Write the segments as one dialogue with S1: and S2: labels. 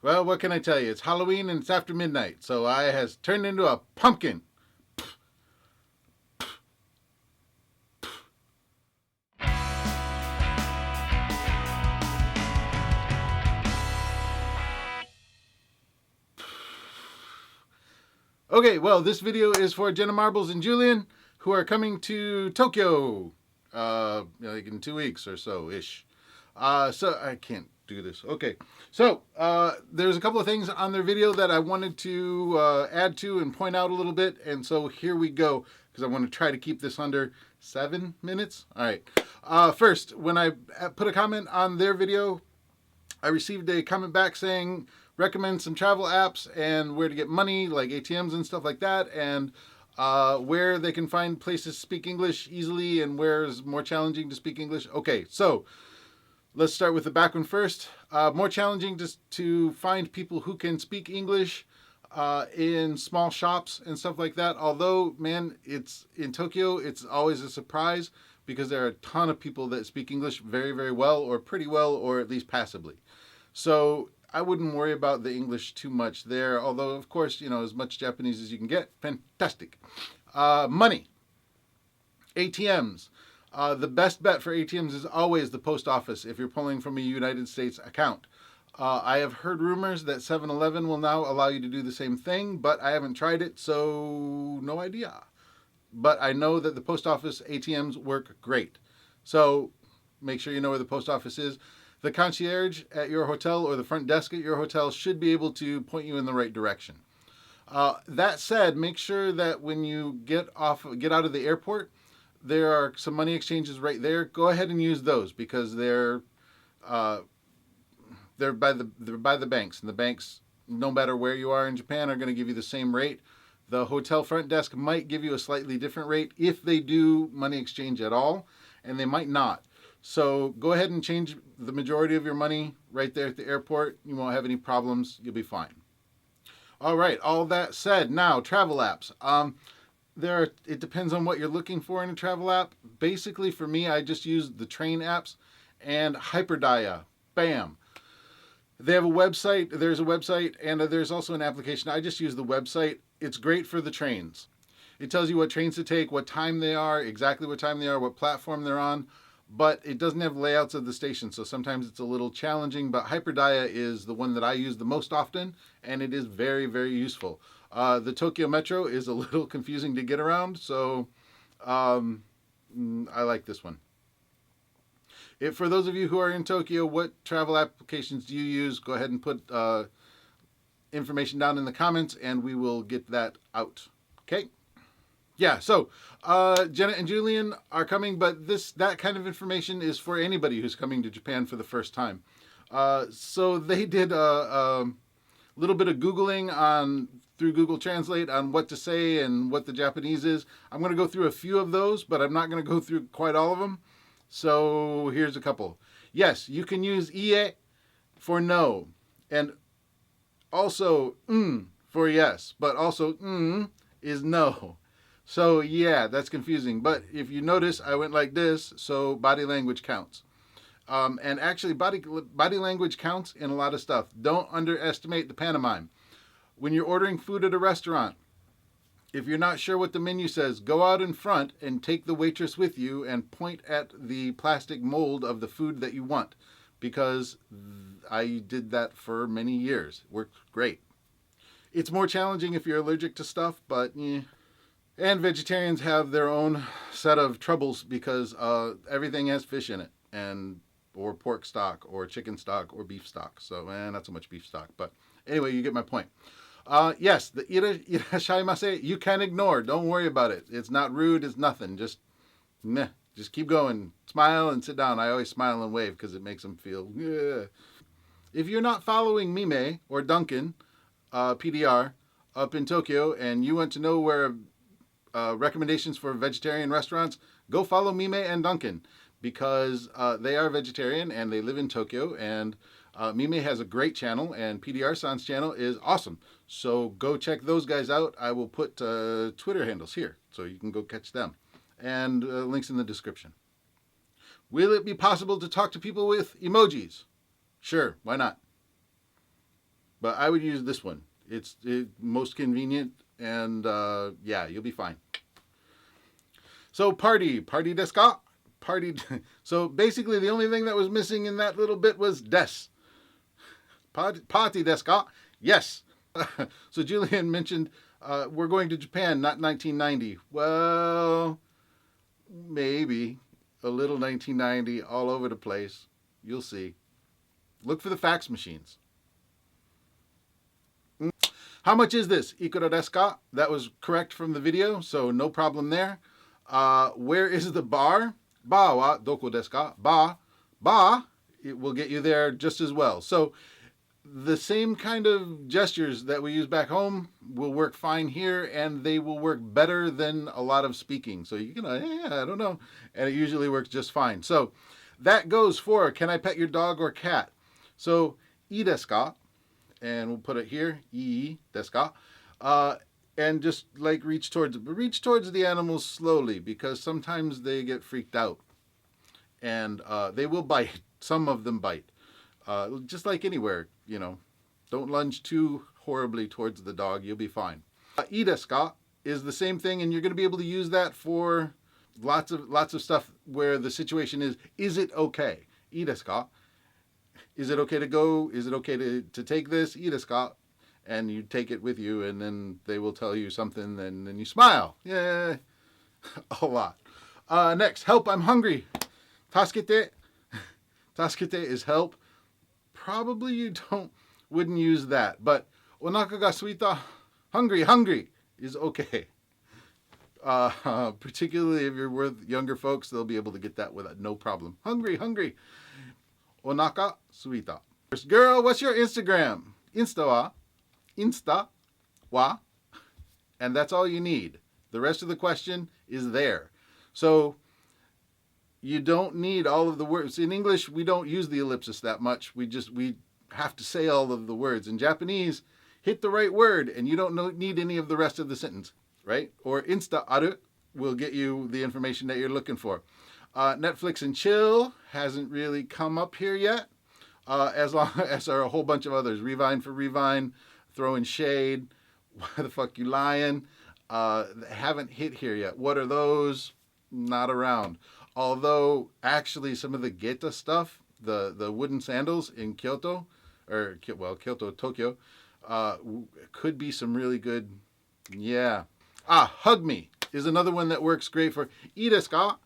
S1: Well, what can I tell you? It's Halloween and it's after midnight, so I has turned into a pumpkin. Okay, well, this video is for Jenna Marbles and Julian, who are coming to Tokyo, like in 2 weeks or so ish. So I can't do this. Okay, so there's a couple of things on their video that I wanted to add to and point out a little bit, and so here we go because I want to try to keep this under 7 minutes. All right. First, when I put a comment on their video, I received a comment back saying recommend some travel apps and where to get money, like ATMs and stuff like that, and where they can find places to speak English easily and where is more challenging to speak English. Okay, so let's start with the back one first. More challenging to find people who can speak English in small shops and stuff like that. Although, man, it's in Tokyo, it's always a surprise because there are a ton of people that speak English very, very well, or pretty well, or at least passably. So I wouldn't worry about the English too much there. Although, of course, as much Japanese as you can get, fantastic. Money, ATMs. The best bet for ATMs is always the post office if you're pulling from a United States account. I have heard rumors that 7-Eleven will now allow you to do the same thing, but I haven't tried it, so no idea. But I know that the post office ATMs work great. So make sure you know where the post office is. The concierge at your hotel or the front desk at your hotel should be able to point you in the right direction. That said, make sure that when you get out of the airport, there are some money exchanges right there. Go ahead and use those because uh, they're by the banks, and the banks, no matter where you are in Japan, are going to give you the same rate. The hotel front desk might give you a slightly different rate if they do money exchange at all, and they might not. So go ahead and change the majority of your money right there at the airport. You won't have any problems. You'll be fine. All right. All that said, now travel apps. It depends on what you're looking for in a travel app. Basically, for me, I just use the train apps and Hyperdia. Bam. They have a website. There's a website, and there's also an application. I just use the website. It's great for the trains. It tells you what trains to take, what time they are, exactly what time they are, what platform they're on, but it doesn't have layouts of the station, so sometimes it's a little challenging. But Hyperdia is the one that I use the most often, and it is very, very useful. The Tokyo Metro is a little confusing to get around, so I like this one. For those of you who are in Tokyo, what travel applications do you use? Go ahead and put information down in the comments, and we will get that out. Okay? Yeah, so Jenna and Julian are coming, but that kind of information is for anybody who's coming to Japan for the first time. So they did a little bit of Googling through Google Translate on what to say and what the Japanese is. I'm going to go through a few of those, but I'm not going to go through quite all of them. So here's a couple. Yes, you can use ie for no, and also for yes, but also is no. So yeah, that's confusing. But if you notice, I went like this, so body language counts. And actually, body language counts in a lot of stuff. Don't underestimate the pantomime. When you're ordering food at a restaurant, if you're not sure what the menu says, go out in front and take the waitress with you and point at the plastic mold of the food that you want. Because I did that for many years. It worked great. It's more challenging if you're allergic to stuff, but yeah. And vegetarians have their own set of troubles because everything has fish in it, or pork stock, or chicken stock, or beef stock. So, not so much beef stock, but anyway, you get my point. Yes, the irashaimase, you can ignore. Don't worry about it. It's not rude. It's nothing. Just meh. Just keep going. Smile and sit down. I always smile and wave because it makes them feel, yeah. If you're not following Mimei or Duncan, PDR, up in Tokyo, and you want to know where recommendations for vegetarian restaurants, go follow Mimei and Duncan because they are vegetarian and they live in Tokyo, and Mimei has a great channel and PDR-san's channel is awesome. So go check those guys out. I will put Twitter handles here so you can go catch them, and links in the description. Will it be possible to talk to people with emojis? Sure, why not? But I would use this one. It's most convenient, and yeah, you'll be fine. So party desu ka? Party. So basically, the only thing that was missing in that little bit was des. Party desu ka? Yes. So Julian mentioned we're going to Japan, not 1990. Well, maybe a little 1990 all over the place. You'll see. Look for the fax machines. How much is this? Ikura desu ka? That was correct from the video, so no problem there. Where is the bar? Ba wa doko desu ka? Ba, it will get you there just as well. So the same kind of gestures that we use back home will work fine here, and they will work better than a lot of speaking. So you can, I don't know, and it usually works just fine. So that goes for, can I pet your dog or cat? So, ii desu ka? And we'll put it here, ii desu ka? And just like reach towards it, but reach towards the animals slowly, because sometimes they get freaked out, and they will bite. Some of them bite. Just like anywhere, you know, don't lunge too horribly towards the dog. You'll be fine. Ii desu ka is the same thing, and you're going to be able to use that for lots of stuff where the situation is it okay? Ii desu ka? Is it okay to go? Is it okay to take this? Ii desu ka? And you take it with you, and then they will tell you something, and then you smile. Yeah, a lot. Next, help, I'm hungry. Tasukete. Tasukete is help. Probably you wouldn't use that, but onaka ga suita, hungry is okay. Particularly if you're with younger folks, they'll be able to get that with no problem. Hungry. Onaka suita. Girl, what's your Instagram? Insta wa, and that's all you need. The rest of the question is there. So you don't need all of the words. In English, we don't use the ellipsis that much. We have to say all of the words. In Japanese, hit the right word, and you don't need any of the rest of the sentence, right? Or insta aru will get you the information that you're looking for. Netflix and chill hasn't really come up here yet, as long as are a whole bunch of others. Revine for Revine, throwing shade. Why the fuck you lying? Haven't hit here yet. What are those? Not around. Although, actually, some of the Geta stuff, the wooden sandals in Kyoto, Kyoto, Tokyo, could be some really good, yeah. Hug me is another one that works great for ii desu ka?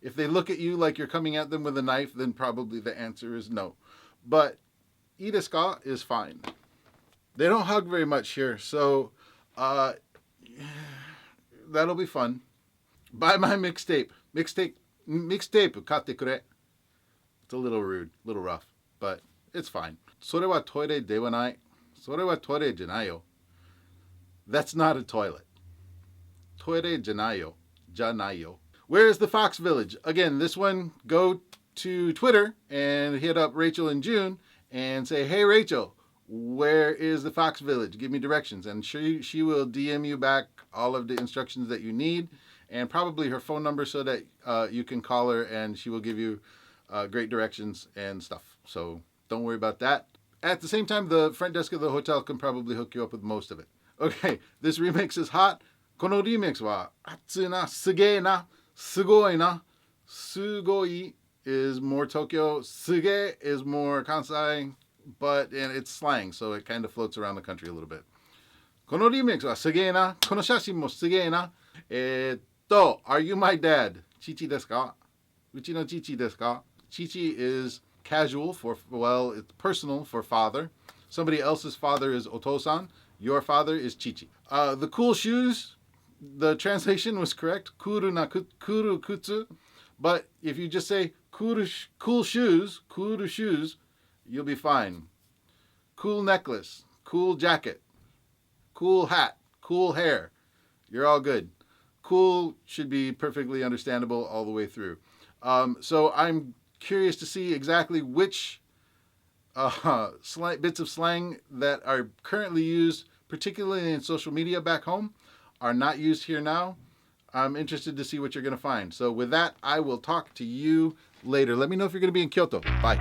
S1: If they look at you like you're coming at them with a knife, then probably the answer is no. But ii desu ka is fine. They don't hug very much here, so that'll be fun. Buy my mixtape. Mixtape, katte kure. It's a little rude, a little rough, but it's fine. それはトイレではない。それはトイレじゃないよ. That's not a toilet. トイレじゃないよ. じゃないよ. Where is the Fox Village? Again, this one, go to Twitter and hit up Rachel and June and say, hey, Rachel, where is the Fox Village? Give me directions. And she will DM you back all of the instructions that you need, and probably her phone number so that you can call her and she will give you great directions and stuff. So don't worry about that. At the same time, the front desk of the hotel can probably hook you up with most of it. Okay, this remix is hot. この remix は熱いな、すげえな、すごいな。すごい is more Tokyo. すげえ is more Kansai, and it's slang, so it kind of floats around the country a little bit. この remix はすげえな。この写真もすげえな。Are you my dad? Chichi desu ka? Uchi no chichi desu ka? Chichi is casual for, well, it's personal for father. Somebody else's father is otosan. Your father is chichi. The cool shoes, the translation was correct. Kuru kutsu. But if you just say kuru shoes, you'll be fine. Cool necklace, cool jacket, cool hat, cool hair. You're all good. Cool should be perfectly understandable all the way through. So I'm curious to see exactly which bits of slang that are currently used, particularly in social media back home, are not used here now. I'm interested to see what you're going to find. So with that, I will talk to you later. Let me know if you're going to be in Kyoto. Bye.